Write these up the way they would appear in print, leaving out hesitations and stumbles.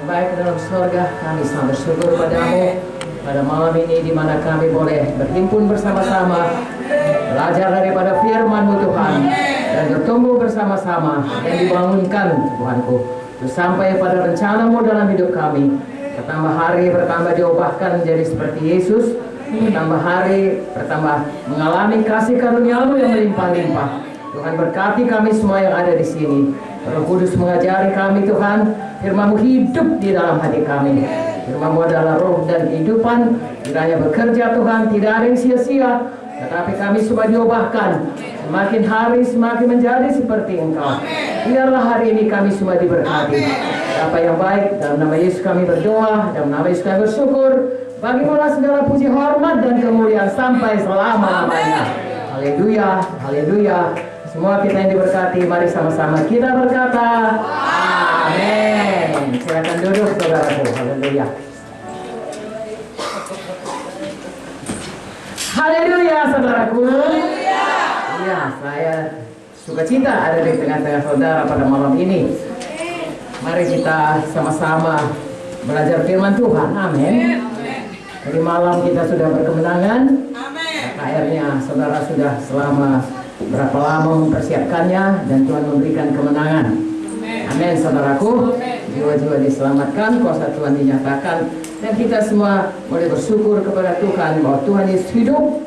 baik dalam surga, kami sangat bersyukur padamu pada malam ini di mana kami boleh berhimpun bersama-sama, belajar daripada firman-Mu Tuhan, dan bertumbuh bersama-sama dan dibangunkan Tuhanku untuk sampai pada rencana-Mu dalam hidup kami. Bertambah hari bertambah diubahkan menjadi seperti Yesus, bertambah hari bertambah mengalami kasih karunia-Mu yang melimpah-limpah. Tuhan berkati kami semua yang ada di sini. Roh Kudus mengajari kami Tuhan, firman-Mu hidup di dalam hati kami. Firman-Mu adalah roh dan kehidupan, kiranya bekerja Tuhan, tidak ada yang sia-sia, tetapi kami semua diubahkan. Semakin hari semakin menjadi seperti Engkau. Biarlah hari ini kami semua diberkati. Apa yang baik, dalam nama Yesus kami berdoa, dalam nama Yesus kami bersyukur. Bagimulah segala puji, hormat, dan kemuliaan sampai selama-lamanya. Haleluya, haleluya. Semua kita yang diberkati, mari sama-sama kita berkata amin. Silakan duduk saudaraku. Haleluya. Haleluya saudaraku. Ya, saya sukacita ada di tengah-tengah saudara pada malam ini. Mari kita sama-sama belajar firman Tuhan. Amin. Tadi malam kita sudah berkemenangan. KKR-nya saudara sudah selama berapa lama mempersiapkannya, dan Tuhan memberikan kemenangan. Amin saudaraku. Jiwa-jiwa diselamatkan, kuasa Tuhan dinyatakan, dan kita semua boleh bersyukur kepada Tuhan bahwa Tuhan Yesus hidup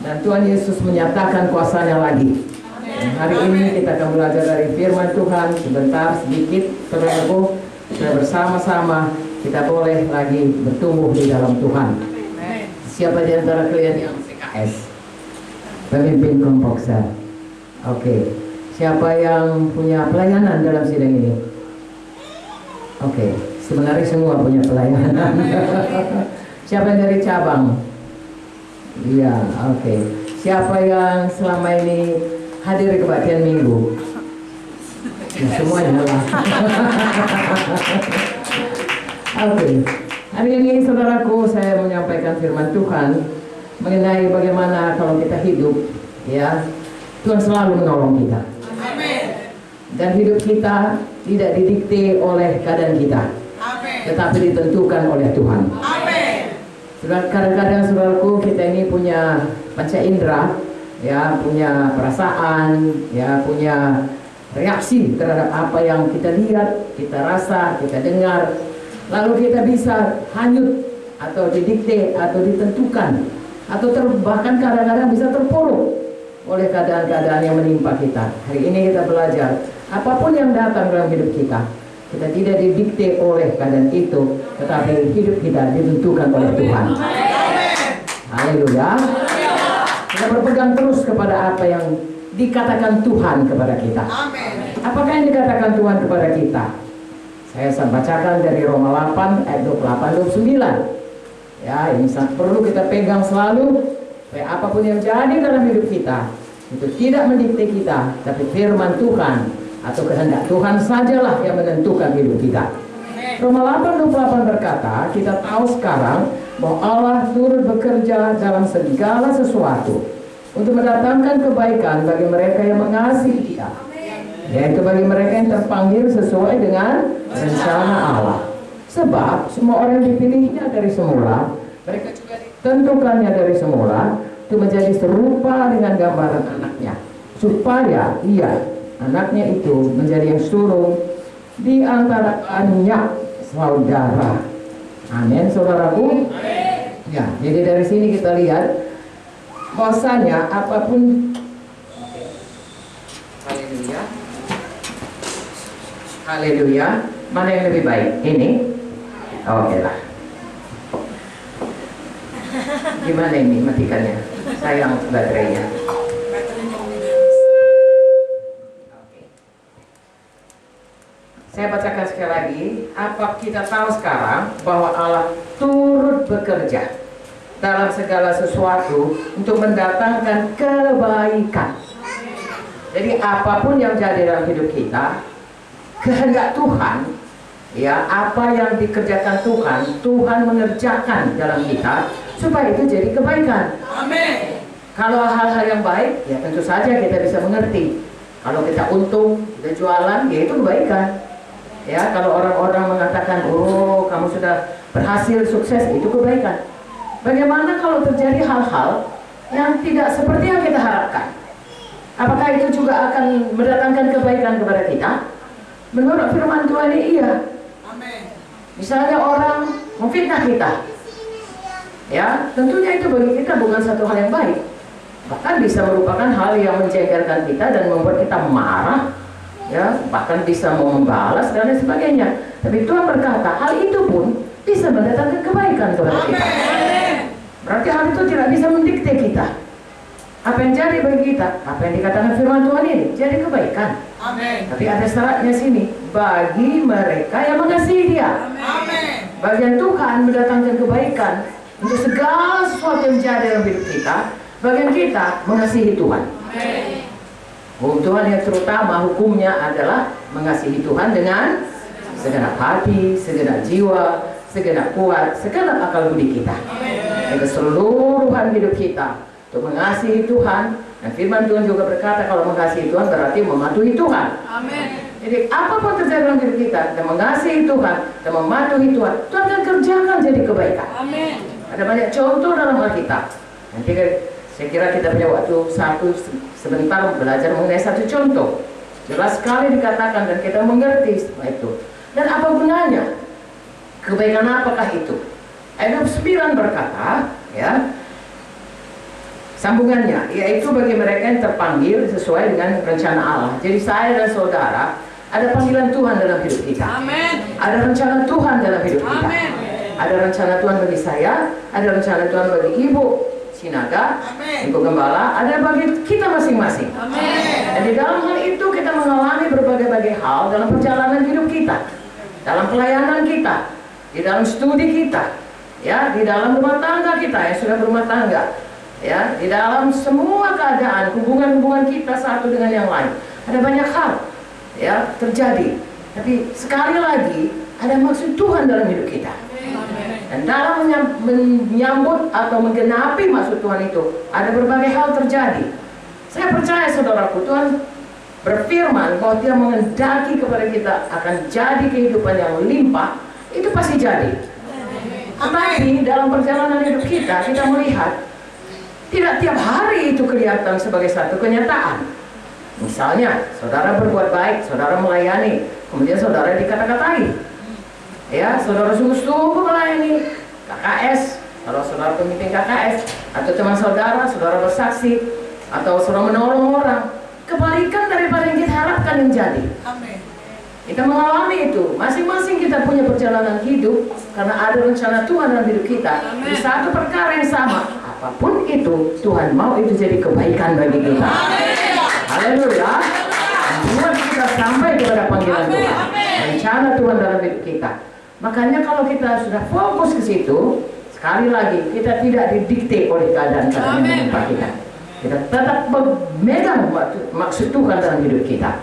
dan Tuhan Yesus menyatakan kuasanya lagi. Dan hari ini kita akan belajar dari firman Tuhan sebentar sedikit saudaraku, supaya bersama-sama kita boleh lagi bertumbuh di dalam Tuhan. Siapa di antara kalian yang CKS? Pemimpin kelompok sel. Oke. Siapa yang punya pelayanan dalam sidang ini? Oke. Sebenarnya semua punya pelayanan. Siapa yang dari cabang? Iya, oke. Siapa yang selama ini hadir kebaktian minggu? Ya, semuanya lah. Oke. Hari ini saudaraku, saya menyampaikan firman Tuhan mengenai bagaimana kalau kita hidup, ya, Tuhan selalu menolong kita. Amin. Dan hidup kita tidak didikte oleh keadaan kita, amin, tetapi ditentukan oleh Tuhan. Amin. Kadang-kadang saudaraku, kita ini punya panca indera, ya, punya perasaan, ya, punya reaksi terhadap apa yang kita lihat, kita rasa, kita dengar. Lalu kita bisa hanyut atau didikte atau ditentukan, atau bahkan kadang-kadang bisa terpuruk oleh keadaan-keadaan yang menimpa kita. Hari ini kita belajar, apapun yang datang dalam hidup kita, kita tidak didikte oleh keadaan itu, tetapi hidup kita ditentukan oleh Tuhan. Haleluya. Kita berpegang terus kepada apa yang dikatakan Tuhan kepada kita. Apakah yang dikatakan Tuhan kepada kita? Saya bacakan dari Roma 8 ayat 28-29. Ya, ini sangat perlu kita pegang selalu, supaya apapun yang jadi dalam hidup kita itu tidak mendikte kita, tapi firman Tuhan atau kehendak Tuhan sajalah yang menentukan hidup kita. Roma 8:28 berkata, kita tahu sekarang bahwa Allah turut bekerja dalam segala sesuatu untuk mendatangkan kebaikan bagi mereka yang mengasihi Dia, yaitu bagi mereka yang terpanggil sesuai dengan rencana Allah. Sebab semua orang yang dipilihnya dari semula, mereka juga ditentukannya dari semula untuk menjadi serupa dengan gambaran anaknya, supaya ia, anaknya itu, menjadi yang sulung di antara banyak saudara. Amin saudaraku. Ya, jadi dari sini kita lihat bahwasanya apapun, haleluya, haleluya, mana yang lebih baik? Ini? Oke lah. Gimana ini matikannya? Sayang baterainya. Saya bacakan sekali lagi. Apa kita tahu sekarang bahwa Allah turut bekerja dalam segala sesuatu untuk mendatangkan kebaikan. Jadi apapun yang jadi dalam hidup kita, kehendak Tuhan, ya, apa yang dikerjakan Tuhan, Tuhan mengerjakan dalam kita supaya itu jadi kebaikan. Amin. Kalau hal-hal yang baik, ya tentu saja kita bisa mengerti. Kalau kita untung, kita jualan, ya itu kebaikan. Ya, kalau orang-orang mengatakan, oh kamu sudah berhasil, sukses, itu kebaikan. Bagaimana kalau terjadi hal-hal yang tidak seperti yang kita harapkan? Apakah itu juga akan mendatangkan kebaikan kepada kita? Menurut firman Tuhan ini iya. Misalnya orang memfitnah kita, ya tentunya itu bagi kita bukan satu hal yang baik. Bahkan bisa merupakan hal yang menjengkelkan kita dan membuat kita marah, ya bahkan bisa mau membalas dan lain sebagainya. Tapi Tuhan berkata hal itu pun bisa mendatangkan kebaikan kepada kita. Berarti hal itu tidak bisa mendikte kita. Apa yang jadi bagi kita, apa yang dikatakan firman Tuhan ini jadi kebaikan. Amen. Tapi ada syaratnya sini, bagi mereka yang mengasihi Dia. Amen. Bagian Tuhan mendatangkan kebaikan untuk segala sesuatu yang jadi dalam hidup kita. Bagian kita mengasihi Tuhan. Amen. Hukum Tuhan yang terutama hukumnya adalah mengasihi Tuhan dengan segenap hati, segenap jiwa, segenap kuat, segenap akal budi kita. Amen. Keseluruhan hidup kita untuk mengasihi Tuhan. Dan firman Tuhan juga berkata kalau mengasihi Tuhan berarti mematuhi Tuhan. Amen. Jadi apapun terjadi dalam hidup kita, kita mengasihi Tuhan dan mematuhi Tuhan, Tuhan akan kerjakan jadi kebaikan. Amen. Ada banyak contoh dalam Alkitab. Nanti saya kira kita punya waktu sebentar belajar mengenai satu contoh. Jelas sekali dikatakan dan kita mengerti semua itu. Dan apa gunanya? Kebaikan apakah itu? Ayat 9 berkata, ya, sambungannya, yaitu bagi mereka yang terpanggil sesuai dengan rencana Allah. Jadi saya dan saudara ada panggilan Tuhan dalam hidup kita. Amen. Ada rencana Tuhan dalam hidup kita. Amen. Ada rencana Tuhan bagi saya, ada rencana Tuhan bagi Ibu Sinaga, Ibu Gembala, ada bagi kita masing-masing. Dan di dalam hal itu kita mengalami berbagai-bagai hal dalam perjalanan hidup kita, dalam pelayanan kita, di dalam studi kita, ya, di dalam rumah tangga kita yang sudah berumah tangga, ya, di dalam semua keadaan hubungan-hubungan kita satu dengan yang lain. Ada banyak hal, ya, terjadi. Tapi sekali lagi ada maksud Tuhan dalam hidup kita. Dan dalam menyambut atau menggenapi maksud Tuhan itu ada berbagai hal terjadi. Saya percaya saudaraku, Tuhan berfirman bahwa Dia mengendaki kepada kita akan jadi kehidupan yang limpah. Itu pasti jadi. Tetapi dalam perjalanan hidup kita melihat tidak tiap hari itu kelihatan sebagai satu kenyataan. Misalnya saudara berbuat baik, saudara melayani, kemudian saudara dikata-katai. Ya, saudara sungguh-sungguh melayani KKS, kalau saudara pemimpin KKS, atau teman saudara bersaksi, atau saudara menolong orang, kebalikan daripada yang kita harapkan yang jadi. Amin. Kita mengalami itu, masing-masing kita punya perjalanan hidup, karena ada rencana Tuhan dalam hidup kita. Di satu perkara yang sama, apapun itu, Tuhan mau itu jadi kebaikan bagi kita. Haleluya. Buat kita sampai kepada panggilan Tuhan, rencana Tuhan dalam hidup kita. Makanya kalau kita sudah fokus ke situ, sekali lagi kita tidak didikte oleh keadaan-keadaan yang menimpa kita. Kita tetap memegang maksud Tuhan dalam hidup kita.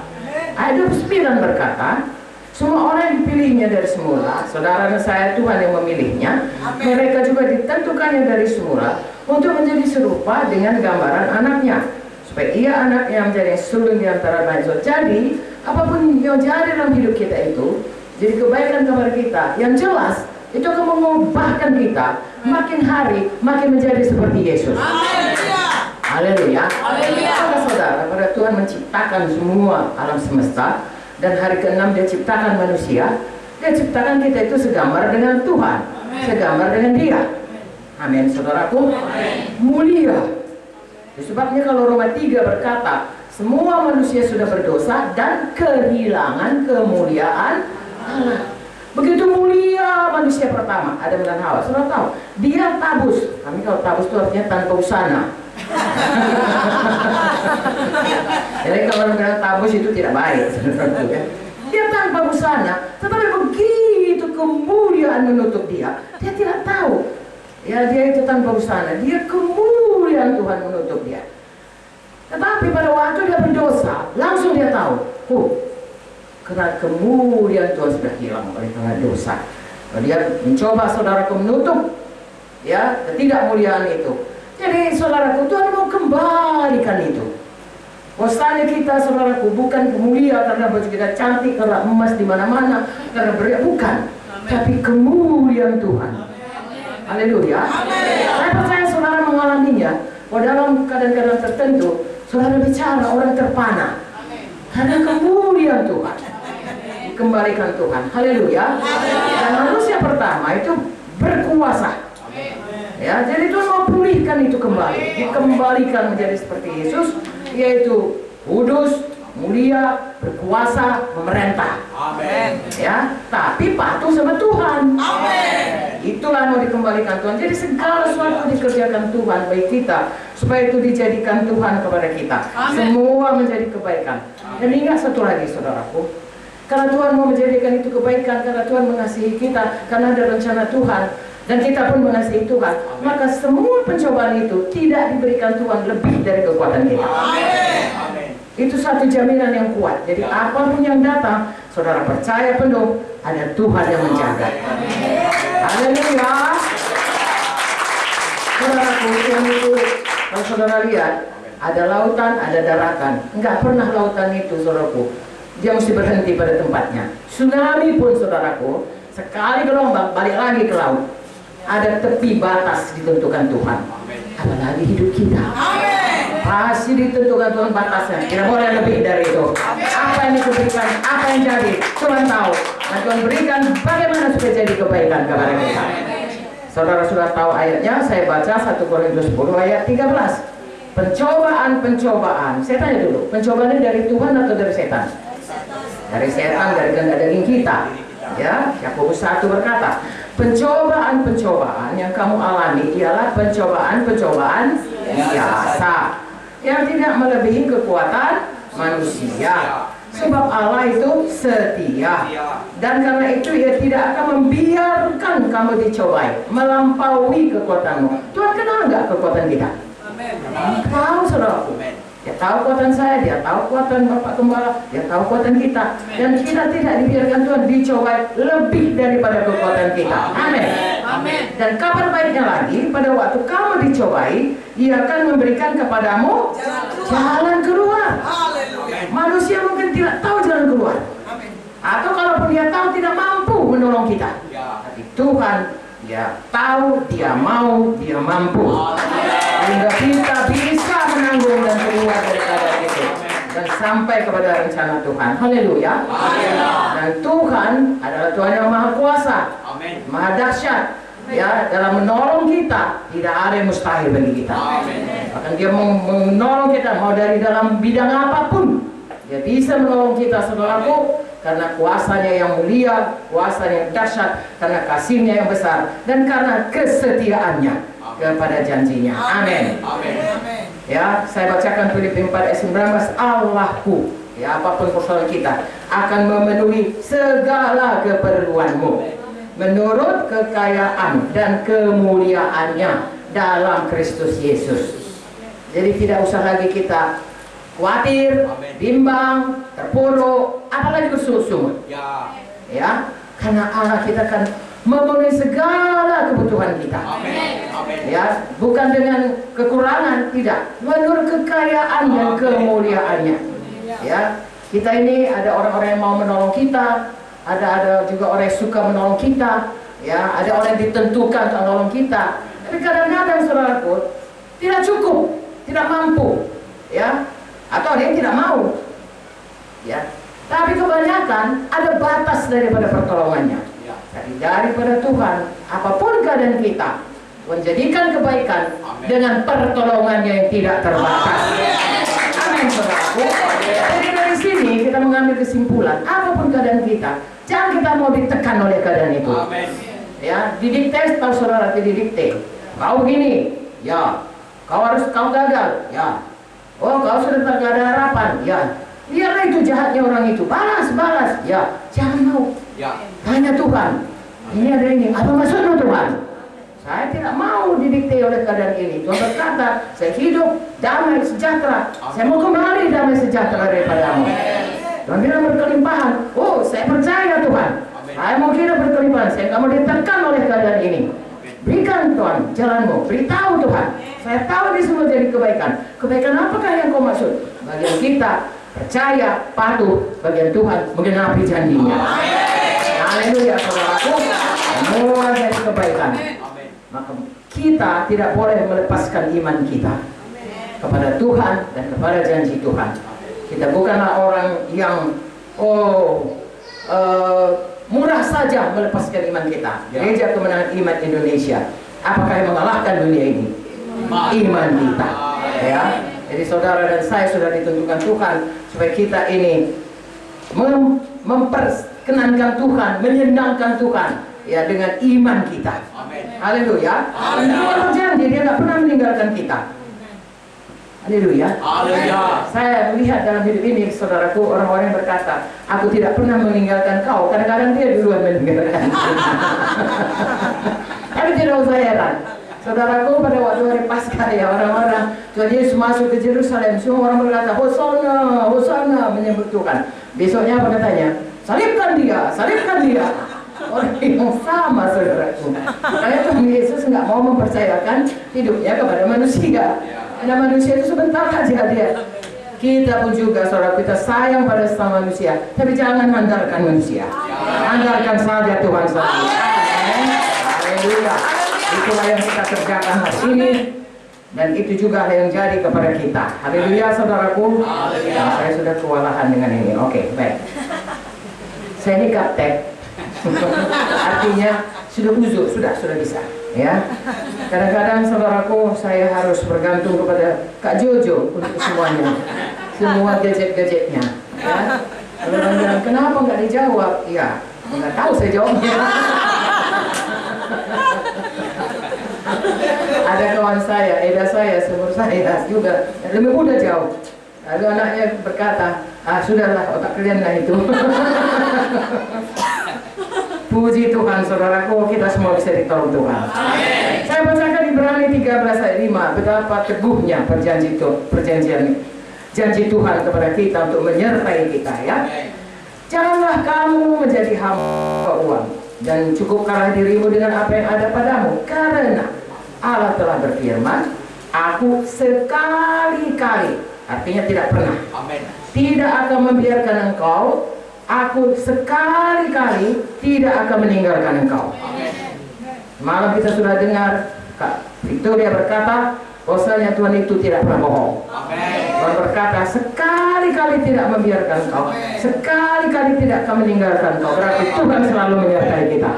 Ayat 9 berkata, semua orang yang dipilihnya dari semula, saudara dan saya Tuhan yang memilihnya. Mereka juga ditentukannya dari semula untuk menjadi serupa dengan gambaran anaknya, supaya ia anaknya menjadi sulung di antara banyak. Jadi apapun yang jadi dalam hidup kita itu jadi kebaikan kepada kita. Yang jelas itu akan mengubahkan kita makin hari makin menjadi seperti Yesus. Haleluya. Saudara, pada Tuhan menciptakan semua alam semesta dan hari ke-6 Dia ciptakan manusia. Dia ciptakan kita itu segambar dengan Tuhan, segambar dengan Dia. Amin, saudaraku. Mulia. Sebabnya kalau Roma 3 berkata, semua manusia sudah berdosa dan kehilangan kemuliaan Allah. Begitu mulia manusia pertama, Adam dan Hawa. Saudara tahu, dia tabus. Kami kalau tabus itu artinya tanpa busana. Jadi kalau orang bilang tabus itu tidak baik. Dia tanpa busana, tetapi begitu kemuliaan menutup dia, dia tidak tahu. Ya, dia itu tanpa busana, dia kemuliaan Tuhan menutup dia. Tetapi pada waktu dia berdosa, langsung dia tahu, karena kemuliaan Tuhan sudah hilang oleh karena dosa. Dia mencoba saudaraku menutup, ya, ketidakmuliaan itu. Jadi saudaraku, Tuhan mau kembalikan itu. Hosanya kita, saudaraku, bukan mulia karena baju kita cantik, karena emas di mana-mana, karena beriak, bukan. Tapi kemuliaan Tuhan. Haleluya. Saya percaya saudara mengalaminya. Bahwa dalam keadaan-keadaan tertentu, saudara bicara orang terpana. Karena kemuliaan Tuhan. Dikembalikan Tuhan. Haleluya. Dan manusia pertama itu berkuasa. Ya, jadi Tuhan mau pulihkan itu kembali, dikembalikan menjadi seperti Yesus, yaitu kudus, mulia, berkuasa, memerintah. Amin. Ya, tapi patuh sama Tuhan. Amin. Itulah mau dikembalikan Tuhan. Jadi segala sesuatu dikerjakan Tuhan bagi kita, supaya itu dijadikan Tuhan kepada kita. Amin. Semua menjadi kebaikan. Dan ingat satu lagi, saudaraku, karena Tuhan mau menjadikan itu kebaikan, karena Tuhan mengasihi kita, karena ada rencana Tuhan. Dan kita pun mengasihi Tuhan. Amin. Maka semua pencobaan itu tidak diberikan Tuhan lebih dari kekuatan kita. Amin. Itu satu jaminan yang kuat. Jadi apapun yang datang, saudara percaya penuh, ada Tuhan yang menjaga. Haleluya. Saudaraku, yang itu, kalau saudara lihat, ada lautan, ada daratan. Enggak pernah lautan itu, saudaraku, dia mesti berhenti pada tempatnya. Tsunami pun, saudaraku, sekali gelombang, balik lagi ke laut. Ada tepi batas ditentukan Tuhan. Apalagi hidup kita. Pasti ditentukan Tuhan batasnya. Tidak boleh lebih dari itu. Apa yang diberikan, apa yang jadi, Tuhan tahu. Dan Tuhan berikan bagaimana supaya jadi kebaikan kepada kita. Saudara sudah tahu ayatnya. Saya baca 1 Korintus 10 ayat 13. Pencobaan. Saya tanya dulu, pencobaannya dari Tuhan atau dari setan? Dari setan, dari kehendak daging kita. Ya, Yakobus 1 berkata, pencobaan yang kamu alami ialah pencobaan biasa yang tidak melebihi kekuatan manusia. Sebab Allah itu setia, dan karena itu Ia tidak akan membiarkan kamu dicobai melampaui kekuatanmu. Tuhan kenal nggak kekuatan kita? Tahu, saudaraku. Dia tahu kekuatan saya, dia tahu kekuatan Bapak Gembala, dia tahu kekuatan kita. Dan kita tidak dibiarkan Tuhan dicobai lebih daripada kekuatan kita. Amin. Dan kabar baiknya lagi, pada waktu kamu dicobai, Ia akan memberikan kepadamu jalan keluar. Manusia mungkin tidak tahu jalan keluar. Atau kalaupun dia tahu, tidak mampu menolong kita. Tapi Tuhan, Dia tahu, Dia mau, Dia mampu. Sehingga kita bisa menanggung dan keluar dari keadaan itu dan sampai kepada rencana Tuhan. Haleluya. Dan Tuhan adalah Tuhan yang maha kuasa, maha dahsyat. Ya, dalam menolong kita tidak ada yang mustahil bagi kita. Bahkan Dia menolong kita mau dari dalam bidang apapun. Dia bisa menolong kita, saudaraku, karena kuasanya yang mulia, kuasanya yang dahsyat, karena kasihnya yang besar, dan karena kesetiaannya kepada janjinya. Amin. Ya, saya bacakan Filipi 4 ayat 19. Allahku, ya, apapun persoalan kita, akan memenuhi segala keperluanmu menurut kekayaan dan kemuliaannya dalam Kristus Yesus. Jadi tidak usah lagi kita khawatir, bimbang, terpuruk, apalagi bersungut-sungut. Ya, karena Allah kita akan memenuhi segala kebutuhan kita. Ya, bukan dengan kekurangan, tidak, menurut kekayaan dan kemuliaannya. Ya, kita ini ada orang-orang yang mau menolong kita, ada juga orang yang suka menolong kita. Ya, ada orang yang ditentukan untuk menolong kita. Tapi kadang-kadang, saudaraku, tidak cukup, tidak mampu. Ya, atau dia tidak mau. Ya, tapi kebanyakan ada batas daripada pertolongannya. Tapi daripada Tuhan, apapun keadaan kita, menjadikan kebaikan dengan pertolongannya yang tidak terbatas. Amin, saudaraku. Jadi dari sini kita mengambil kesimpulan, apapun keadaan kita, jangan kita mau ditekan oleh keadaan itu. Ya, didikte, tahu saudara, didikte. Kau gini, ya. Kau gagal, ya. Oh, kau sudah tak ada harapan, ya. Lihatlah itu jahatnya orang itu, balas, ya. Jangan mau. Tanya Tuhan, ini ada ini, apa maksudmu Tuhan? Saya tidak mau didikte oleh keadaan ini. Tuhan berkata, saya hidup damai sejahtera. Saya mau kembali damai sejahtera daripadamu. Tuhan bilang berkelimpahan. Oh, saya percaya Tuhan. Saya mau hidup berkelimpahan. Saya nggak mau ditekan oleh keadaan ini. Berikan Tuhan jalanmu, beritahu Tuhan, saya tahu ini semua jadi kebaikan. Kebaikan apakah yang kau maksud? Bagian kita percaya, patuh, bagian Tuhan menggenapi janjinya. Haleluya saudaraku, semua jadi kebaikan. Maka kita tidak boleh melepaskan iman kita kepada Tuhan dan kepada janji Tuhan. Kita bukanlah orang yang murah saja melepaskan iman kita. Gereja Kemenangan Iman Indonesia, apakah yang mengalahkan dunia ini? Iman kita, ya. Jadi saudara dan saya sudah ditentukan Tuhan supaya kita ini memperkenankan Tuhan, menyenangkan Tuhan, ya, dengan iman kita. Haleluya. Dia berjanji dia tidak pernah meninggalkan kita. Haleluya. Saya melihat dalam hidup ini, saudaraku, orang-orang yang berkata, aku tidak pernah meninggalkan kau. Kadang-kadang dia duluan meninggalkan. Tapi tidak usah heran. Saudaraku, pada waktu hari Paskah, ya, orang-orang Tuhan Yesus masuk ke Yerusalem, semua orang berkata, Hosana, Hosana, menyebut Tuhan. Besoknya apa katanya? Salibkan dia, salibkan dia. Orang yang sama, saudaraku. Karena Tuhan Yesus nggak mau mempercayakan hidupnya kepada manusia. Karena manusia itu sebentar saja dia. Kita pun juga, saudara, kita sayang pada sesama manusia, tapi jangan andalkan manusia. Andalkan saja Tuhan saja. Haleluya. Itulah yang kita kerjakan hari ini, dan itu juga yang jadi kepada kita. Haleluya, saudaraku. Nah, saya sudah kewalahan dengan ini. Oke, baik. Saya ini gaptek. Artinya sudah uzur, sudah bisa, ya. Kadang-kadang saudaraku, saya harus bergantung kepada Kak Jojo untuk semuanya, semua gadget-gadgetnya, ya. Kalau orang bilang kenapa nggak dijawab, ya nggak tahu saya jawabnya. Ada kawan saya, Eda saya, seumur saya juga lebih muda jauh. Lalu anaknya berkata, sudahlah, otak kalian lah itu. Puji Tuhan, saudaraku, kita semua bisa ditolong Tuhan. Amin. Saya bacakan Ibrani 13 ayat 5, betapa teguhnya janji Tuhan kepada kita untuk menyertai kita, ya. Janganlah kamu menjadi hamba uang, dan cukupkanlah dirimu dengan apa yang ada padamu, karena Allah telah berfirman, aku sekali-kali, artinya tidak pernah, tidak akan membiarkan engkau. Aku sekali-kali tidak akan meninggalkan engkau. Malam kita sudah dengar Kak Victoria berkata, bahwasanya Tuhan itu tidak pernah bohong. Tuhan berkata, sekali-kali tidak membiarkan engkau, sekali-kali tidak akan meninggalkan engkau. Berarti Tuhan selalu menyertai kita.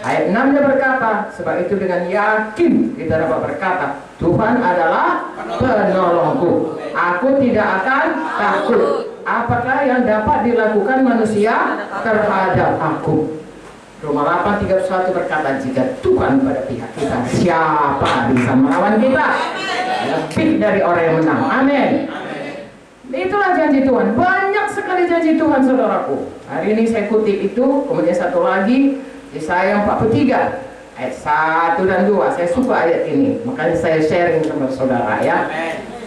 Ayat 6-nya berkata, sebab itu dengan yakin kita dapat berkata, Tuhan adalah penolongku, aku tidak akan takut. Apakah yang dapat dilakukan manusia terhadap aku? Roma 8:31 berkata, jika Tuhan pada pihak kita, siapa bisa melawan kita? Lebih dari orang yang menang. Amin. Itulah janji Tuhan. Banyak sekali janji Tuhan, saudaraku. Hari ini saya kutip itu, kemudian satu lagi Yesaya 43 ayat 1 dan 2. Saya suka ayat ini, makanya saya sharing sama saudara, ya.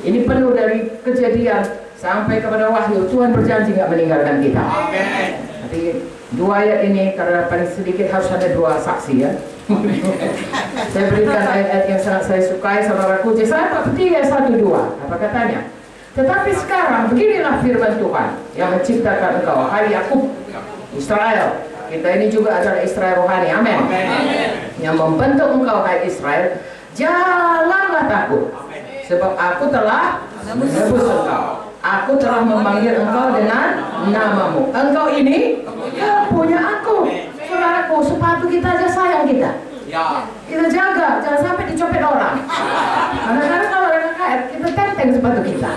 Ini penuh dari kejadian sampai kepada wahyu. Tuhan berjanji nggak meninggalkan kita. Nanti dua ayat ini, karena paling sedikit harus ada dua saksi, ya. Saya berikan ayat-ayat yang sangat saya sukai, saudaraku. Yesaya 43 ayat 1 2. Apa katanya? Tetapi sekarang beginilah firman Tuhan yang menciptakan engkau, hai Yakub, Israel. Kita ini juga adalah Israel rohani. Amin. Yang membentuk engkau, hai Israel, janganlah takut, sebab aku telah menebus engkau. Aku telah memanggil engkau dengan namamu. Engkau ini punya aku. Saudaraku, sepatu kita aja sayang kita. Kita jaga, jangan sampai dicopet orang. Karena kalau ada KKR, kita tenteng sepatu kita.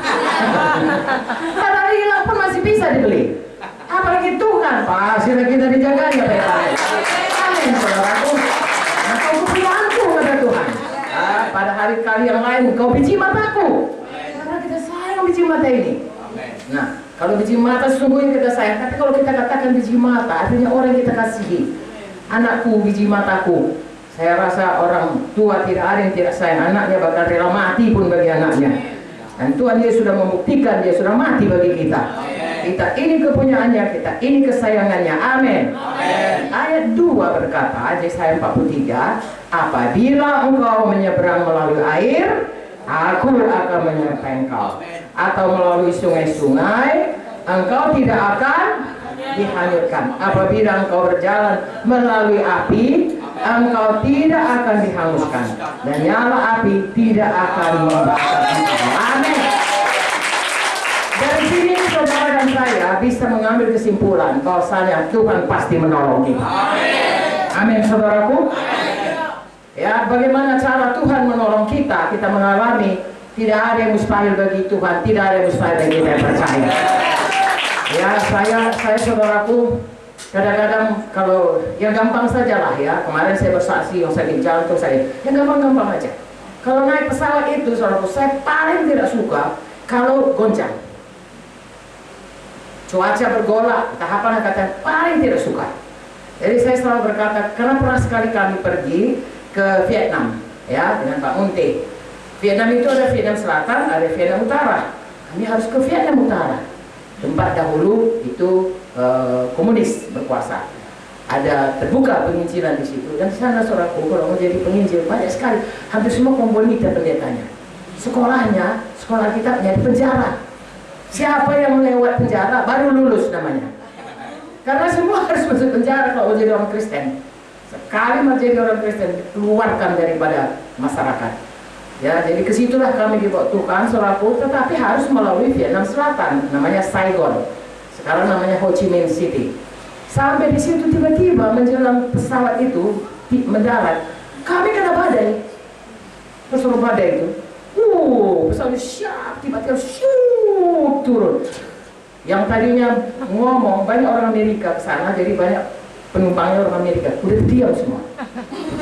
Kalau hilang pun masih bisa dibeli. Apalagi Tuhan, pasti kita dijaganya baik-baik. Amin, saudaraku. Nah, kau kepilihanku kata Tuhan. Pada hari-hari yang lain, kau biji mataku. Karena kita sayang biji mata ini. Nah, kalau biji mata sesungguhnya kita sayang. Tapi kalau kita katakan biji mata, artinya orang yang kita kasihi. Anakku, biji mataku. Saya rasa orang tua tidak ada yang tidak sayang anaknya, bahkan rela mati pun bagi anaknya. Dan Tuhan dia sudah membuktikan, dia sudah mati bagi kita. Kita ini kepunyaannya, kita ini kesayangannya. Amin. Ayat 2 berkata, Yesaya 43, apabila engkau menyeberang melalui air, aku akan menyertai engkau. Atau melalui sungai-sungai, engkau tidak akan dihanyutkan. Apabila engkau berjalan melalui api, engkau tidak akan dihanguskan, dan nyala api tidak akan membakar engkau. Amin. Dari sini saudara dan saya bisa mengambil kesimpulan bahwasanya Tuhan pasti menolong kita. Amin, saudaraku. Ya, bagaimana cara Tuhan menolong kita? Kita mengalami tidak ada yang mustahil bagi Tuhan, tidak ada yang mustahil bagi kita yang percaya. Ya, saya saudaraku, kadang-kadang kalau yang gampang sajalah ya. Kemarin saya bersaksi yang sakit jantung saya, yang gampang-gampang aja. Kalau naik pesawat itu, saudaraku, saya paling tidak suka kalau goncang. Cuaca bergolak, tahapan kata paling tidak suka. Jadi saya selalu berkata, karena pernah sekali kami pergi ke Vietnam, ya, dengan Pak Munte. Vietnam itu ada Vietnam Selatan, ada Vietnam Utara. Kami harus ke Vietnam Utara. Tempat dahulu itu komunis berkuasa. Ada terbuka penginjilan di situ. Dan di sana saudaraku, kalau mau jadi penginjil banyak sekali. Hampir semua komponita pendetanya. Sekolahnya, sekolah kita menjadi penjara. Siapa yang melewat penjara baru lulus namanya. Karena semua harus masuk penjara kalau jadi orang Kristen. Sekali menjadi orang Kristen dikeluarkan daripada masyarakat. Ya, jadi kesitulah kami dibawa Tuhan, saudaraku, tetapi harus melalui Vietnam Selatan, namanya Saigon. Sekarang namanya Ho Chi Minh City. Sampai di situ tiba-tiba menjelang pesawat itu mendarat, kami kena badai. Pesawat badai itu. Pesawat siap, tiba-tiba turun. Yang tadinya ngomong banyak orang Amerika ke sana, jadi banyak penumpangnya orang Amerika. Udah diam semua.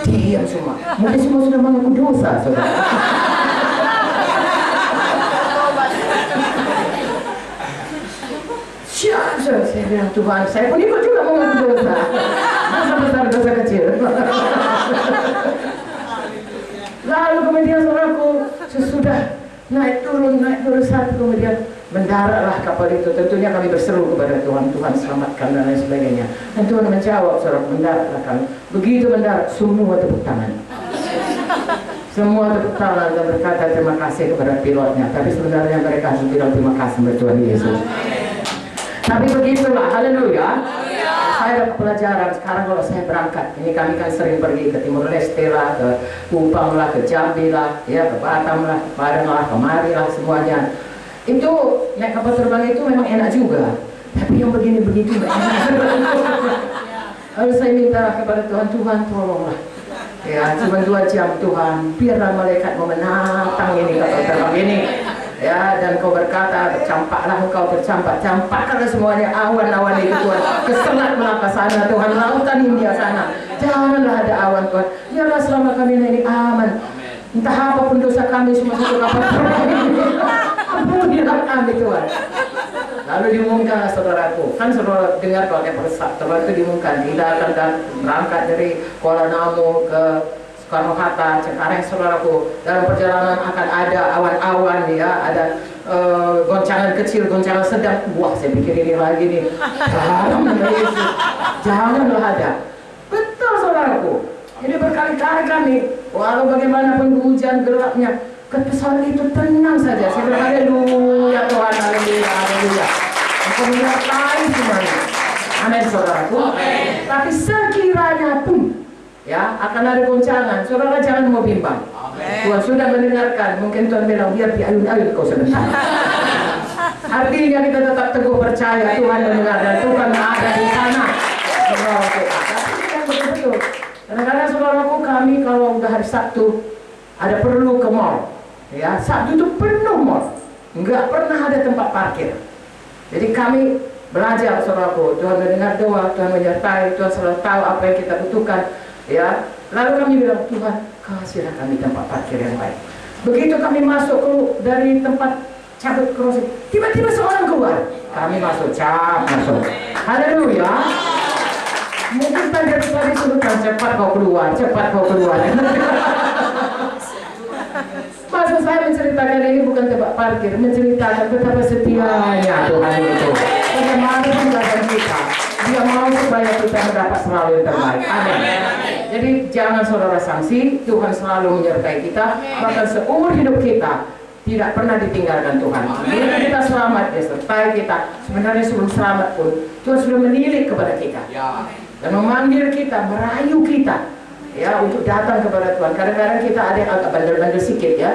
Diam semua. Mungkin semua sudah mengaku dosa, saudara. Siap, saya bilang Tuhan, saya pun ikut juga mengaku dosa. Masa besar dosa kecil. Lalu kemudian saudaraku, sesudah naik turun satu, kemudian mendaratlah kapal itu. Tentunya kami berseru kepada Tuhan, Tuhan selamatkan dan lain sebagainya. Dan Tuhan menjawab, saudara, mendaratlah kami. Begitu mendarat, semua tepuk tangan. Semua tepuk tangan dan berkata terima kasih kepada pilotnya. Tapi sebenarnya mereka harus bilang terima kasih kepada Tuhan Yesus. Tapi begitulah, haleluya. Saya dapat pelajaran sekarang kalau saya berangkat. Ini kami kan sering pergi ke Timur Leste lah, ke Kupang lah, ke Jambi lah, ya, ke Batam lah, ke Padang lah, kemari lah, semuanya. Itu naik kapal terbang itu memang enak juga. Tapi yang begini-begitu enggak enak. Lalu saya minta kepada Tuhan, Tuhan tolonglah. Ya, cuma 2 jam Tuhan, biarlah malaikat mau menatang ini kapal terbang ini. Ya, dan kau berkata, bercampaklah engkau, campakkanlah semuanya awan-awan itu Tuhan, keselat melangkah sana Tuhan, lautan India sana, janganlah ada awan Tuhan, biarlah selama kami ini aman, entah apapun dosa kami semua satu kapal terbang ini, ampunilah kami Tuhan. Lalu diumumkanlah saudaraku, kan saudara dengar kalau kapal terbang itu diumumkan, kita akan berangkat dari Kuala Namu ke Soekarno-Hatta, Cengkareng, saudaraku. Dalam perjalanan akan ada awan-awan, ya, ada goncangan kecil, goncangan sedang. Wah, saya pikir ini lagi nih. Janganlah ada. Betul, saudaraku. Ini berkali-kali kami, walau bagaimanapun hujan gelapnya, pesawat itu tenang saja. Saya bilang haleluya Tuhan, haleluya, haleluya. Aku menyertai semuanya. Amin, saudaraku. Tapi sekiranya pun ya akan ada goncangan, saudara jangan mau bimbang. Tuhan sudah mendengarkan. Mungkin Tuhan bilang biar di ayun-ayun kau sebentar. Artinya kita tetap teguh percaya Tuhan mendengar dan Tuhan ada di sana. Saudaraku, tapi tidak betul-betul. Kadang-kadang saudaraku, kami kalau udah hari Sabtu ada perlu ke mall, ya, Sabtu itu penuh mall, nggak pernah ada tempat parkir. Jadi kami belajar, saudaraku, Tuhan mendengar doa, Tuhan menyertai, Tuhan selalu tahu apa yang kita butuhkan. Ya, lalu kami bilang, Tuhan, kasihlah kami tempat parkir yang baik. Begitu kami masuk dari tempat cabut crossing, tiba-tiba seorang keluar, kami masuk, masuk. Haleluya. Mungkin tadi suruhkan cepat kau keluar, cepat kau keluar. Maksud saya menceritakan ini bukan tempat parkir, menceritakan betapa setianya Tuhan itu. Bagaimana pun kita, Dia mau supaya kita mendapat selalu yang terbaik. Amin. Jadi jangan saudara sangsi, Tuhan selalu menyertai kita, bahkan seumur hidup kita tidak pernah ditinggalkan Tuhan. Bila kita selamat, Dia sertai kita. Sebenarnya sebelum selamat pun Tuhan sudah menilik kepada kita dan memanggil kita, merayu kita, ya, untuk datang kepada Tuhan. Kadang-kadang kita ada yang agak bandel-bandel sedikit, ya,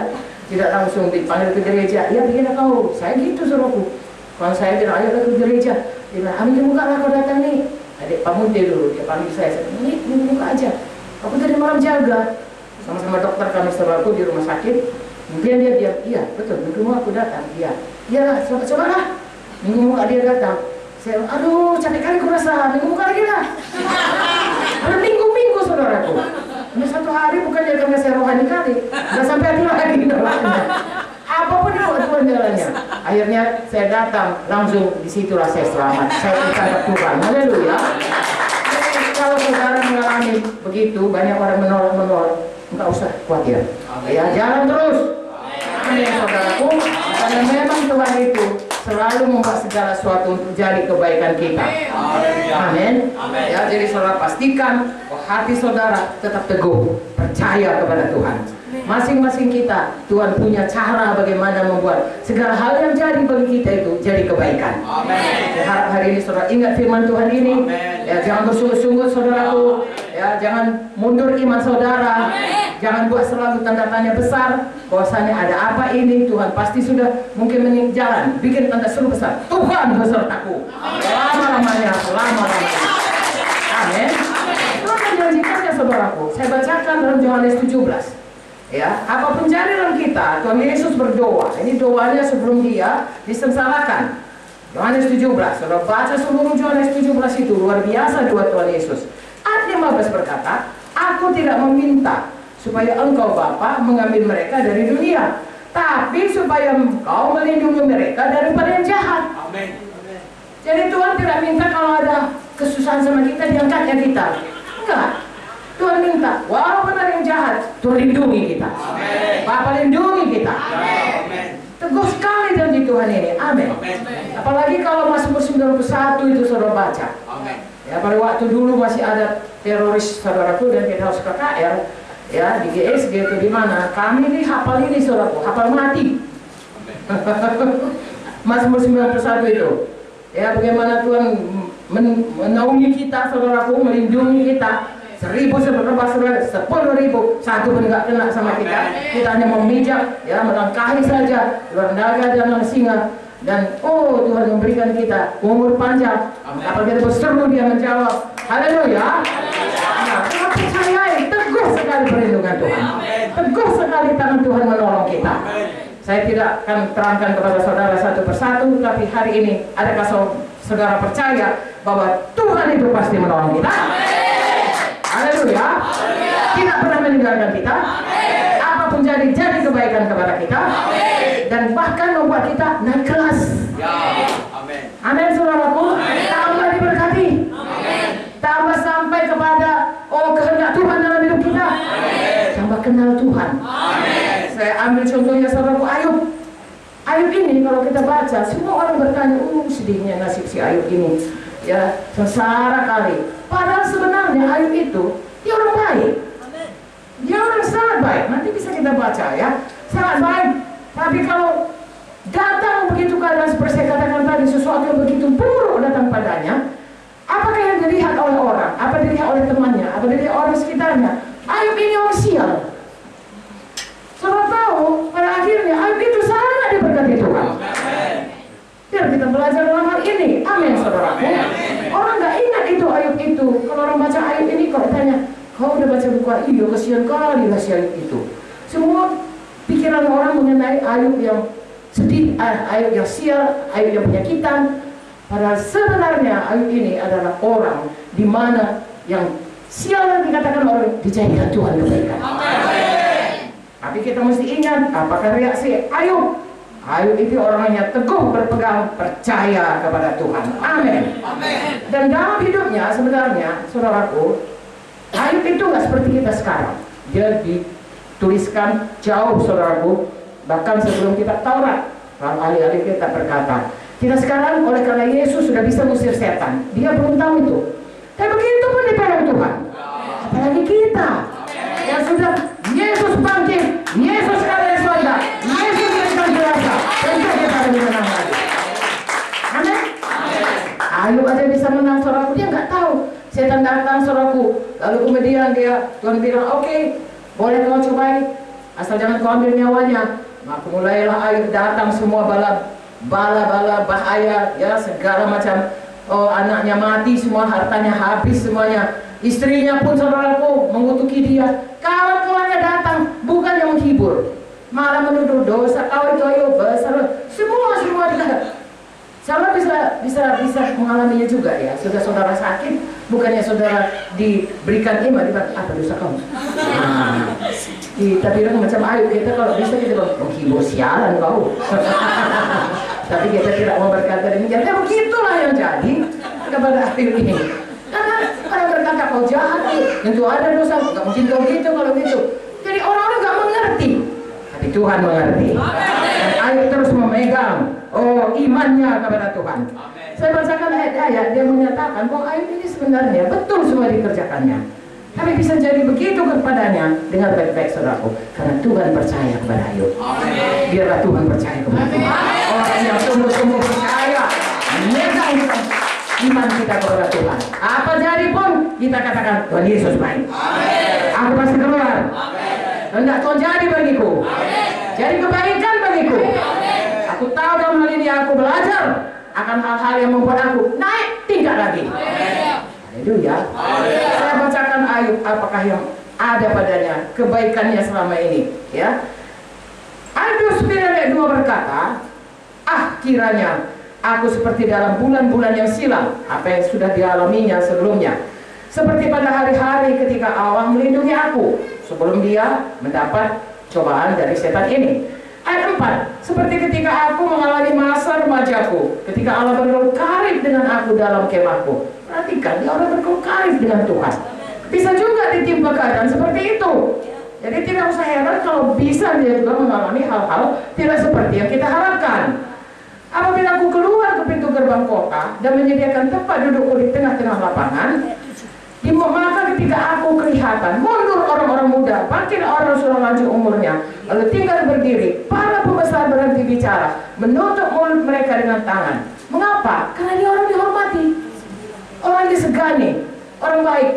tidak langsung dipanggil ke gereja. Ya, begini kau, saya gitu suruhku. Kalau saya bilang, ayo ke gereja, dia bilang, ambil muka lah kau datang nih. Adik Pak Munte dulu, dia panggil saya ini muka aja. Aku tadi malam jaga sama-sama dokter kami saudaraku di rumah sakit. Kemudian dia diam, iya betul, minggu aku datang, iya cobalah. Minggu muka dia datang, saya, aduh capek kali aku rasa, minggu muka lagi lah. Ada minggu-minggu saudaraku. Ini satu hari bukannya karena saya rohani kali, nggak sampai hati lagi doanya. Apapun itu Tuhan jalannya. Akhirnya saya datang, langsung disitulah saya selamat. Saya ditangkap Tuhan. Haleluya. Kalau saudara mengalami begitu, banyak orang menolak, enggak usah khawatir. Ya, jalan terus. Amin, saudaraku. Karena memang Tuhan itu selalu membuat segala sesuatu untuk jadi kebaikan kita. Amin. Ya, jadi saudara pastikan hati saudara tetap teguh, percaya kepada Tuhan. Masing-masing kita, Tuhan punya cara bagaimana membuat segala hal yang jadi bagi kita itu jadi kebaikan. Harap hari ini saudara ingat firman Tuhan ini. Ya, jangan bersungut-sungut saudaraku. Ya, jangan mundur iman saudara. Jangan buat selalu tanda tanya besar. Bahwasanya ada apa ini, Tuhan pasti sudah mungkin jalan. Bikin tanda seru besar. Tuhan besertaku. Selama-lamanya, selama-lamanya. Amin. Tuhan menjanjikannya saudaraku. Saya bacakan dalam Yohanes 17. Ya, apapun jadi dalam kita, Tuhan Yesus berdoa. Ini doanya sebelum Dia disengsarakan. Yohanes 17, saudara baca seluruh Yohanes 17 itu luar biasa doa Tuhan Yesus. Ayat 15 berkata, aku tidak meminta supaya engkau Bapa mengambil mereka dari dunia, tapi supaya engkau melindungi mereka daripada yang jahat. Amin. Jadi Tuhan tidak minta kalau ada kesusahan sama kita diangkatnya kita. Enggak. Tuhan minta, walaupun ada yang jahat, Tuhan lindungi kita. Amen. Bapa lindungi kita. Amen. Teguh sekali janji Tuhan ini. Amin. Apalagi kalau Mazmur 91 itu saudara baca. Amen. Ya, pada waktu dulu masih ada teroris saudaraku dan kita harus KKR, ya di GSG itu di mana? Kami ini hafal ini saudaraku, hafal mati. Mazmur 91 itu. Ya, bagaimana Tuhan menaungi kita saudaraku, melindungi kita. 1.000 seberapa saudara, 10.000 satu pun nggak kena sama kita. Kita hanya memijak, ya melangkahi saja luar naga dan singa. Dan oh Tuhan memberikan kita umur panjang. Apabila kita berseru Dia menjawab. Haleluya. Nah, Tuhan percayai teguh sekali perlindungan Tuhan. Teguh sekali tangan Tuhan menolong kita. Saya tidak akan terangkan kepada saudara satu persatu, tapi hari ini adakah saudara percaya bahwa Tuhan itu pasti menolong kita? Haleluya. Tidak pernah meninggalkan kita. Apapun jadi kebaikan kepada kita. Dan bahkan membuat kita naik kelas. Amin saudaraku. Tambah diberkati. Tambah sampai kepada kehendak Tuhan dalam hidup kita. Tambah kenal Tuhan. Saya ambil contohnya saudaraku Ayub. Ayub ini kalau kita baca, semua orang bertanya, sedihnya nasib si Ayub ini. Ya, sengsara kali. Padahal sebenarnya Ayub itu dia orang baik. Dia orang sangat baik. Nanti bisa kita baca ya. Sangat baik. Tapi kalau datang begitu keadaan seperti saya katakan tadi, sesuatu yang begitu buruk datang padanya, apakah yang dilihat oleh orang? Apa dilihat oleh temannya? Apa dilihat orang sekitarnya? Ayub ini orang sial. Saudara tahu, pada akhirnya Ayub itu sangat diberkati Tuhan. Biar kita belajar dalam hal ini. Amin saudaraku. Orang nggak ingat itu Ayub itu. Kalau orang baca Ayub ini, kalau tanya, kau udah baca buku Ayub, kasihan kali lah si Ayub itu. Semua pikiran orang mengenai Ayub yang sedih, Ayub yang sial, Ayub yang penyakitan. Padahal sebenarnya Ayub ini adalah orang di mana yang sial yang dikatakan orang dijadikan Tuhan kebaikan. Tapi kita mesti ingat apakah reaksi Ayub. Ayub itu orangnya teguh berpegang percaya kepada Tuhan. Amin. Dan dalam hidupnya sebenarnya saudaraku, Ayub itu nggak seperti kita sekarang. Dia dituliskan jauh saudaraku, bahkan sebelum kita Taurat. Kalau ahli-ahli kita berkata, kita sekarang oleh karena Yesus sudah bisa mengusir setan. Dia belum tahu itu. Tapi begitu pun dipegang Tuhan. Apalagi kita yang sudah Yesus bangkit, Yesus ada di sorga, Yesus berikan kuasa, tentu kita lebih menang lagi. Amin. Ayub aja bisa menang, saudaraku. Dia nggak tahu setan datang, saudaraku. Lalu kemudian Tuhan bilang, oke, boleh kau cobai, asal jangan kau ambil nyawanya. Maka mulailah Ayub datang semua bala bahaya, ya segala macam. Oh, anaknya mati semua, hartanya habis semuanya. Istrinya pun, saudaraku, mengutuki dia. Kawan-kawannya datang, bukannya menghibur, malah menuduh dosa. Kau itu Ayub, semua Saudara bisa mengalaminya juga ya. Sudah saudara sakit, bukannya saudara diberikan iman, apa dosa kamu? Kita bilang macam Ayub, kita kalau bisa kita menghibur, sialan kau. Tapi kita tidak mau berkata demikian. Ya begitulah yang jadi kepada Ayub ini. Karena orang berkata kau jahat, tentu ada dosa, nggak mungkin kau gitu kalau gitu. Jadi orang-orang nggak mengerti, tapi Tuhan mengerti. Dan Ayub terus memegang imannya kepada Tuhan. Saya bacakan ayat-ayat, dia menyatakan bahwa Ayub ini sebenarnya betul semua dikerjakannya, tapi bisa jadi begitu kepadanya. Dengar baik-baik saudaraku, karena Tuhan percaya kepada Ayub. Biarlah Tuhan percaya kepada Tuhan. Orang yang sungguh-sungguh percaya, memegang iman kita kepada Tuhan. Apa jadi pun kita katakan Tuhan Yesus baik. Aku pasti keluar. Hendak Tuhan jadi bagiku. Jadi kebaikan bagiku. Aku tahu dalam hal ini aku belajar akan hal-hal yang membuat aku naik tingkat lagi. Haleluya. Saya bacakan Ayub apakah yang ada padanya, kebaikannya selama ini, ya. Ayub 9 ayat 2 berkata, kiranya aku seperti dalam bulan-bulan yang silam, apa yang sudah dialaminya sebelumnya, seperti pada hari-hari ketika Allah melindungi aku sebelum dia mendapat cobaan dari setan ini. Ayat 4, seperti ketika aku mengalami masa remajaku, ketika Allah bergaul karib dengan aku dalam kemahku. Perhatikan, dia orang bergaul karib dengan Tuhan. Bisa juga ditimpa keadaan seperti itu. Jadi tidak usah heran kalau bisa dia juga mengalami hal-hal tidak seperti yang kita harapkan. Apabila aku keluar ke pintu gerbang kota dan menyediakan tempat dudukku di tengah-tengah lapangan, maka ketika aku kelihatan mundur orang-orang muda, makin orang sudah lanjut umurnya, lalu tinggal berdiri, para pembesar berhenti bicara, menutup mulut mereka dengan tangan. Mengapa? Karena dia orang dihormati, orang disegani, orang baik.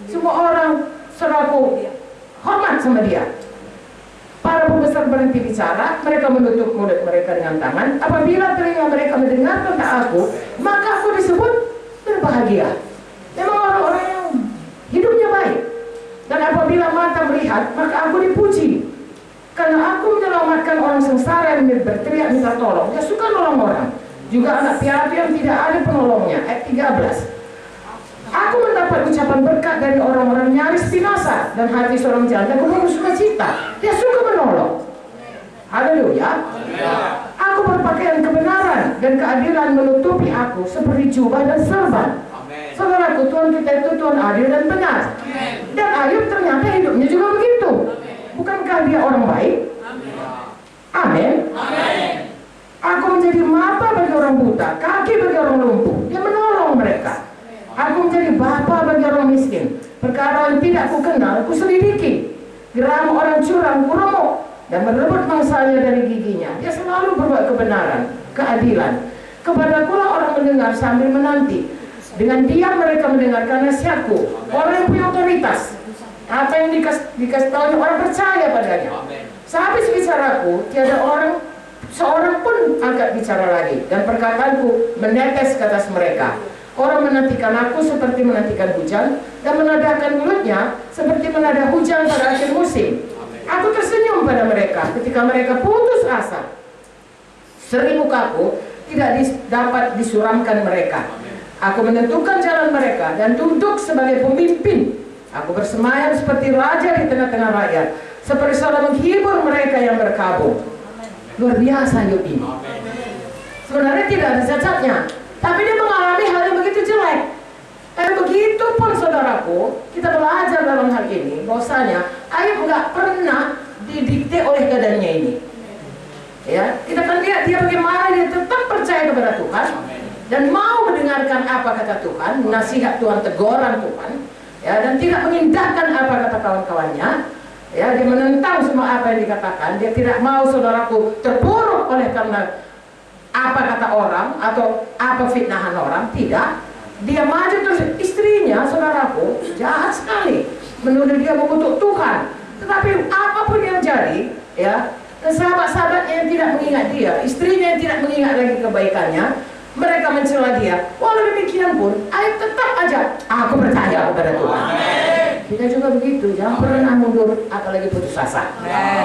Semua orang saudaraku hormat sama dia. Para pembesar berhenti bicara, mereka menutup mulut mereka dengan tangan. Apabila telinga mereka mendengar tentang aku, maka aku disebut berbahagia. Memang orang-orang yang hidupnya baik. Dan apabila mata melihat, maka aku dipuji. Karena aku menyelamatkan orang sengsara yang berteriak minta tolong. Dia suka nolong orang. Juga anak piatu yang tidak ada penolongnya. Ayat 13. Aku mendapat ucapan berkat dari orang-orang nyaris binasa, dan hati seorang janda penuh sukacita. Dia suka menolong. Haleluya. Aku berpakaian kebenaran dan keadilan menutupi aku seperti jubah dan serban. Saudaraku, Tuhan kita itu Tuhan adil dan benar. Dan Ayub ternyata hidupnya juga begitu. Bukankah dia orang baik? Amin. Aku menjadi mata bagi orang buta, kaki bagi orang lumpuh. Dia menolong mereka. Aku menjadi bapa bagi orang miskin. Perkara yang tidak kukenal, aku selidiki. Geram orang curang, kuremuk, dan merebut mangsanya dari giginya. Dia selalu berbuat kebenaran, keadilan. Kepadakulah orang mendengar sambil menanti. Dengan diam mereka mendengarkan nasihatku. Orang yang punya otoritas. Apa yang dikasih tahu orang percaya padanya. Sehabis bicaraku, tiada seorang pun angkat bicara lagi. Dan perkataanku menetes ke atas mereka. Orang menantikan aku seperti menantikan hujan, dan menadahkan mulutnya seperti menada hujan pada akhir musim. Aku tersenyum pada mereka ketika mereka putus asa. Seri mukaku tidak dapat disuramkan mereka. Aku menentukan jalan mereka dan duduk sebagai pemimpin. Aku bersemayam seperti raja di tengah-tengah rakyat, seperti seorang menghibur mereka yang berkabung. Luar biasa Ayub ini. Sebenarnya tidak ada cacatnya, tapi dia mengalami hal yang begitu jelek. Dan begitu pun saudaraku, kita belajar dalam hal ini, bahwasanya Ayub nggak pernah didikte oleh keadaannya ini. Ya, kita kan lihat dia bagaimana dia tetap percaya kepada Tuhan. dan mau mendengarkan apa kata Tuhan, nasihat Tuhan, teguran Tuhan, ya, dan tidak mengindahkan apa kata kawan-kawannya, ya, dia menentang semua apa yang dikatakan, dia tidak mau saudaraku terpuruk oleh karena apa kata orang atau apa fitnahan orang, tidak. Dia maju terus. Istrinya, saudaraku, jahat sekali, menuduh dia mengutuk Tuhan. Tetapi apapun yang jadi, ya, sahabat-sahabatnya yang tidak mengingat dia, istrinya yang tidak mengingat lagi kebaikannya, mereka mencela dia. Walau demikian pun, Ayub tetap aja, aku percaya kepada Tuhan. Kita juga begitu, jangan pernah mundur apalagi putus asa.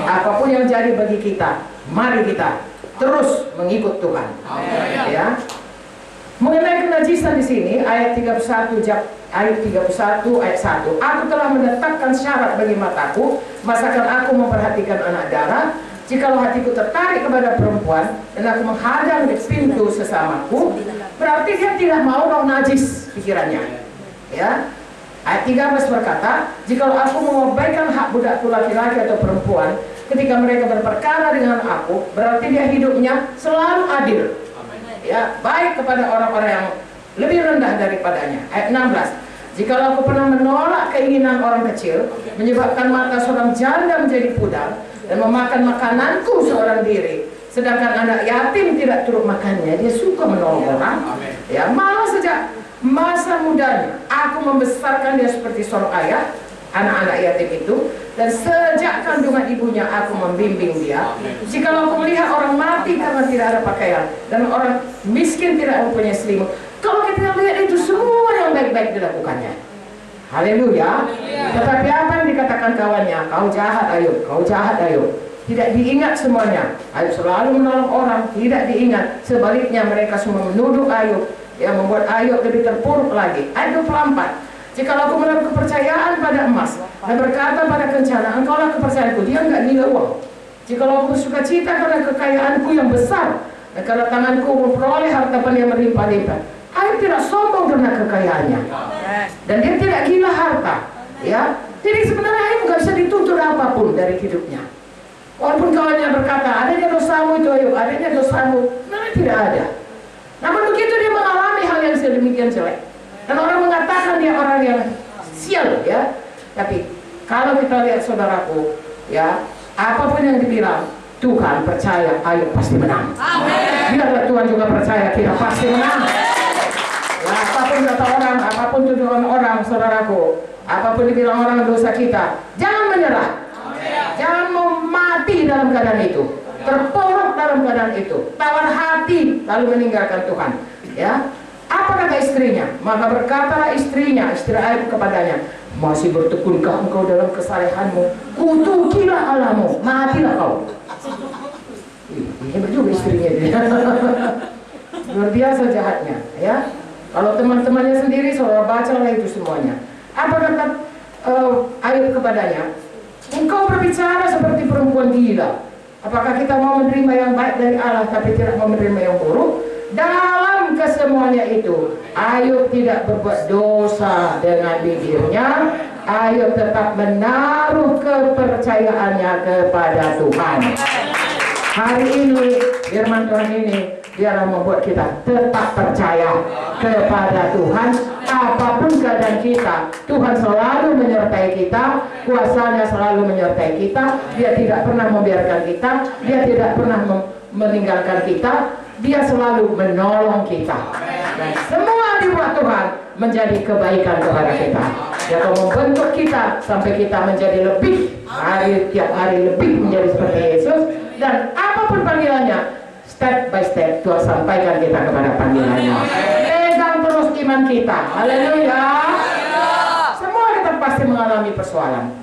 Apapun yang jadi bagi kita, mari kita terus mengikut Tuhan. Ya. Mengenai kenajisan di sini, ayat 31 ayat 1, aku telah menetapkan syarat bagi mataku, masakan aku memperhatikan anak darah. Jikalau hatiku tertarik kepada perempuan dan aku menghadang di pintu sesamaku, berarti dia tidak mau roh najis pikirannya. Ya. Ayat 13 berkata, jikalau aku mengabaikan hak budakku laki-laki atau perempuan ketika mereka berperkara dengan aku, berarti dia hidupnya selalu adil. Ya, baik kepada orang-orang yang lebih rendah daripadanya. Ayat 16, jikalau aku pernah menolak keinginan orang kecil, menyebabkan mata seorang janda menjadi pudar, dan memakan makananku seorang diri, sedangkan anak yatim tidak turut makannya, dia suka menolong orang. Ya, malah sejak masa mudanya aku membesarkan dia seperti seorang ayah anak-anak yatim itu, dan sejak kandungan ibunya aku membimbing dia. Jikalau aku melihat orang mati karena tidak ada pakaian dan orang miskin tidak mempunyai selimut, kalau kita lihat itu semua yang baik-baik dilakukannya. Haleluya. Tetapi apa yang dikatakan kawannya? Kau jahat Ayub, kau jahat Ayub. Tidak diingat semuanya. Ayub selalu menolong orang, tidak diingat. Sebaliknya mereka semua menuduh Ayub, yang membuat Ayub lebih terpuruk lagi. Ayat 24, jikalau aku menaruh kepercayaan pada emas dan berkata pada kencana, engkaulah kepercayaanku, dia enggak nilai uang. Jikalau aku bersuka cita karena kekayaanku yang besar dan karena tanganku memperoleh harta yang melimpah-limpah, Ayub tidak sombong karena kekayaannya, dan dia tidak gila harta. Ya, jadi sebenarnya Ayub nggak bisa dituntut apapun dari hidupnya. Walaupun kawannya berkata, adanya dosamu itu Ayub, adanya dosamu, memang tidak ada. Namun begitu dia mengalami hal yang sedemikian jelek, dan orang mengatakan dia orang yang sial, ya. Tapi kalau kita lihat saudaraku, ya, apapun yang dibilang, Tuhan percaya Ayub pasti menang. Biarlah Tuhan juga percaya kita pasti menang. Ya, apapun kata orang, apapun tuduhan orang, saudaraku, apapun dibilang orang dosa kita, jangan menyerah. Jangan mau mati dalam keadaan itu, terpuruk dalam keadaan itu, tawar hati lalu meninggalkan Tuhan. Ya, apa kata istrinya? Maka berkatalah istrinya, istri Ayub kepadanya, masih bertekunkah engkau dalam kesalehanmu? Kutukilah Allahmu, matilah kau. Hebat juga istrinya dia. Luar biasa jahatnya, ya. Kalau teman-temannya sendiri, saudara bacalah itu semuanya. Apa kata Ayub kepadanya? Engkau berbicara seperti perempuan gila. Apakah kita mau menerima yang baik dari Allah tapi tidak mau menerima yang buruk? Dalam kesemuanya itu, Ayub tidak berbuat dosa dengan bibirnya. Ayub tetap menaruh kepercayaannya kepada Tuhan. Hari ini, firman Tuhan ini biarlah membuat kita tetap percaya kepada Tuhan. Apapun keadaan kita, Tuhan selalu menyertai kita, kuasanya selalu menyertai kita. Dia tidak pernah membiarkan kita, dia tidak pernah meninggalkan kita, dia selalu menolong kita. Dan semua dibuat Tuhan menjadi kebaikan kepada kita. Dia akan membentuk kita sampai kita menjadi lebih, tiap hari lebih menjadi seperti Yesus. Dan apapun panggilannya, step by step Tuhan sampaikan kita kepada panggilannya. Pegang terus iman kita. Haleluya. Semua kita pasti mengalami persoalan.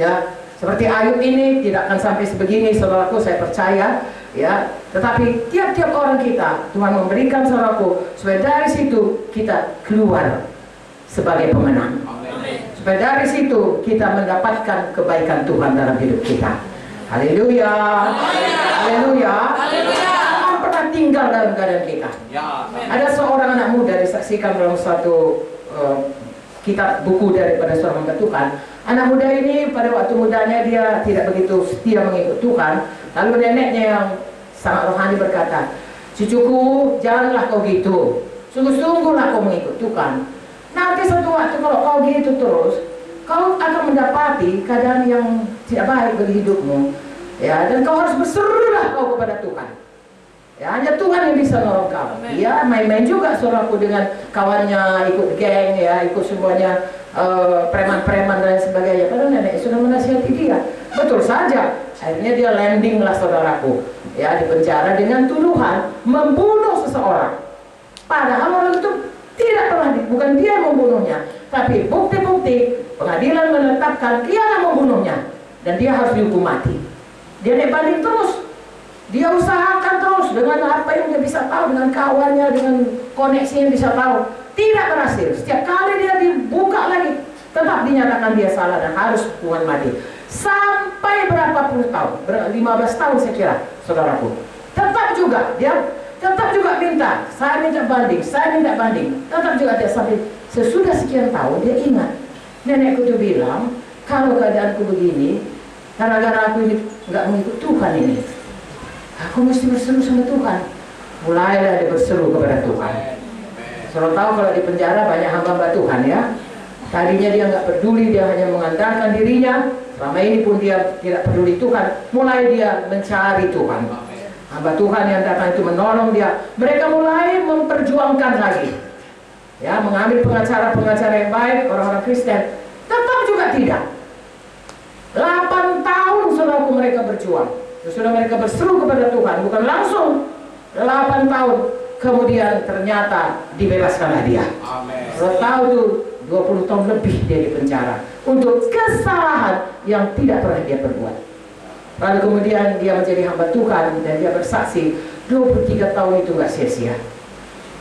Ya, seperti Ayub ini tidak akan sampai sebegini, saudaraku, saya percaya. Ya, tetapi tiap-tiap orang kita Tuhan memberikan, saudaraku, supaya dari situ kita keluar sebagai pemenang. Supaya dari situ kita mendapatkan kebaikan Tuhan dalam hidup kita. Haleluya. Haleluya. Jangan pernah tinggal dalam keadaan kita. Ada seorang anak muda disaksikan dalam suatu kitab buku daripada seorang hamba Tuhan. Anak muda ini pada waktu mudanya dia tidak begitu setia mengikut Tuhan. Lalu neneknya yang sangat rohani berkata, Cucuku, janganlah kau gitu. Sungguh-sungguhlah kau mengikut Tuhan. Nanti satu waktu kalau kau gitu terus, kau akan mendapati keadaan yang tidak baik bagi hidupmu. Ya, dan kau harus berserulah kau kepada Tuhan. Ya, hanya Tuhan yang bisa nolong kau. Ya, main-main juga saudaraku dengan kawannya, ikut geng, ya, ikut semuanya preman-preman dan sebagainya. Padahal nenek sudah menasihati dia. Betul saja. Akhirnya dia landing lah saudaraku. Ya, di penjara dengan tuduhan membunuh seseorang. Padahal orang itu tidak pernah, bukan dia yang membunuhnya, tapi bukti-bukti pengadilan menetapkan dia yang membunuhnya dan dia harus dihukum mati. Dia banding terus, dia usahakan terus dengan apa yang dia bisa tahu, dengan kawannya, dengan koneksi yang bisa tahu, tidak berhasil. Setiap kali dia dibuka lagi, tetap dinyatakan dia salah dan harus hukuman mati. Sampai berapa puluh tahun, 15 tahun saya kira, saudaraku. Tetap juga dia minta, saya minta banding, tetap juga dia sampai sesudah sekian tahun dia ingat, nenekku tuh bilang kalau keadaanku begini, gara-gara aku ini nggak mengikut Tuhan ini, aku mesti berseru sama Tuhan. Mulailah dia berseru kepada Tuhan. Saudara tahu kalau di penjara banyak hamba-hamba Tuhan ya. Tadinya dia nggak peduli, dia hanya mengandalkan dirinya. Selama ini pun dia tidak peduli Tuhan. Mulai dia mencari Tuhan. Hamba Tuhan yang datang itu menolong dia. Mereka mulai memperjuangkan lagi, ya, mengambil pengacara-pengacara yang baik, orang-orang Kristen. Tetap juga tidak. 8 tahun saudaraku mereka berjuang. Sesudah mereka berseru kepada Tuhan, bukan langsung 8 tahun kemudian ternyata dibebaskanlah dia. Kalau tahu tuh 20 tahun lebih dia di penjara untuk kesalahan yang tidak pernah dia perbuat. Lalu kemudian dia menjadi hamba Tuhan dan dia bersaksi 23 tahun itu gak sia-sia.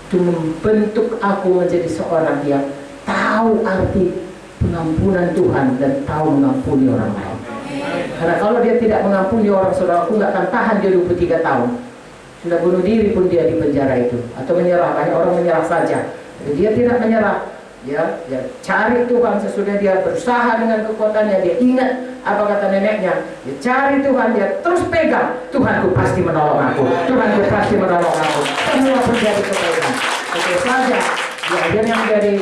Itu membentuk aku menjadi seorang yang tahu arti pengampunan Tuhan dan tahu mengampuni orang lain. Karena kalau dia tidak mengampuni orang, saudaraku gak akan tahan dia 23 tahun. Sudah bunuh diri pun dia di penjara itu, atau menyerah. Banyak orang menyerah saja. Jadi dia tidak menyerah. Ya, cari Tuhan. Sesudah dia berusaha dengan kekuatannya, dia ingat apa kata neneknya, dia cari Tuhan, dia terus pegang, Tuhanku pasti menolong aku, Tuhanku pasti menolong aku. Semua menjadi kebaikan. Betul saja, dia akhirnya menjadi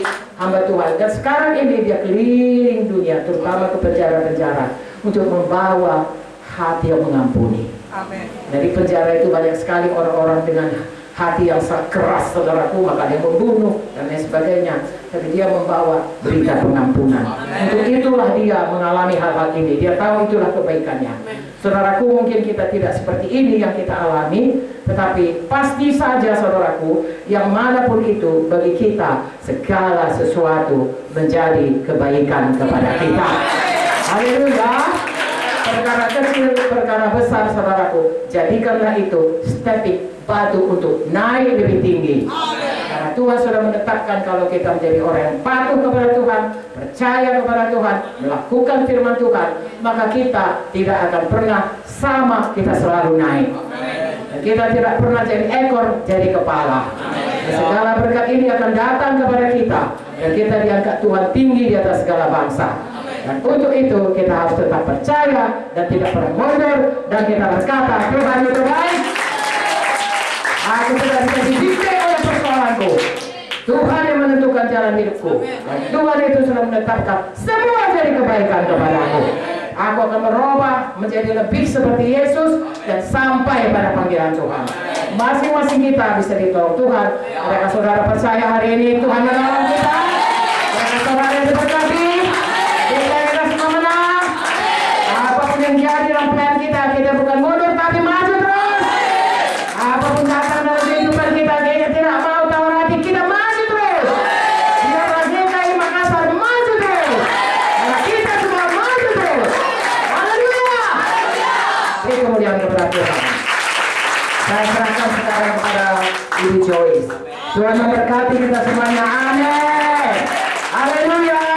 hamba Tuhan. Dan sekarang ini dia keliling dunia, terutama ke penjara-penjara, untuk membawa hati yang mengampuni. Amin. Dari penjara itu banyak sekali orang-orang dengan hati yang sangat keras, saudaraku, maka dia membunuh dan lain sebagainya. Tapi dia membawa berita pengampunan. Untuk itulah dia mengalami hal-hal ini. Dia tahu itulah kebaikannya. Saudaraku, mungkin kita tidak seperti ini yang kita alami, tetapi pasti saja saudaraku, yang manapun itu bagi kita segala sesuatu menjadi kebaikan kepada kita. Haleluya. Perkara kecil, perkara besar, saudaraku, jadikanlah itu stepping batu untuk naik lebih tinggi. Karena Tuhan sudah menetapkan kalau kita menjadi orang yang patuh kepada Tuhan, percaya kepada Tuhan, melakukan firman Tuhan, maka kita tidak akan pernah sama, kita selalu naik. Dan kita tidak pernah jadi ekor, jadi kepala. Dan segala berkat ini akan datang kepada kita, dan kita diangkat Tuhan tinggi di atas segala bangsa. Dan untuk itu kita harus tetap percaya dan tidak pernah mundur, dan kita berkata, Tuhan itu baik. Aku tidak bisa dididik oleh persoalanku. Tuhan yang menentukan jalan hidupku. Dan Tuhan itu sudah menetapkan semua jadi kebaikan kepadaku. Aku akan merubah menjadi lebih seperti Yesus dan sampai pada panggilan Tuhan. Masing-masing kita bisa ditolong Tuhan. Adakah saudara percaya hari ini Tuhan menolong kita? Adakah saudara yang diberkati? Kita semua menang. Apapun yang jadi dalam plan kita, kita bukan mundur tapi maju terus. Apapun datang dalam kehidupan kita, kita tidak mau tahu hati, kita maju terus. Biar kita di Makassar maju terus. Karena kita semua maju terus. Haleluya. Beri kemuliaan kepada Tuhan. Saya serahkan sekarang kepada Ibu Joyce. Tuhan memberkati kita semuanya. Amin. Haleluya.